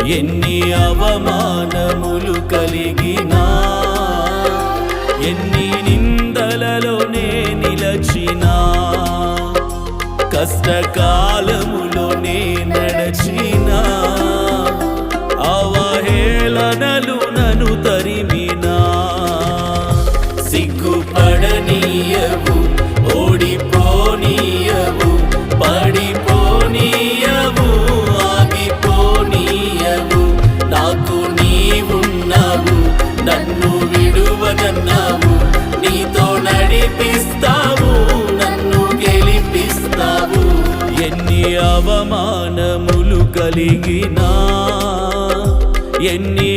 ఎన్ని అవమానములు కలిగినా, ఎన్ని నిందలలో నే నిలచినా, కష్టకాలములో నే నడచినా, అవహేళనలు నన్ను తరిమినా, సిగ్గుపడనీయవు, ఓడిపోనీయవు, పడిపోనీయవు, ఆగిపోనీయవు. నాకు నీవున్నావు, నన్ను విడువనన్నావు, నీతో నడిపిస్తావు, నన్ను గెలిపిస్తావు. ఎన్ని అవమానములు కలిగినా, ఎన్ని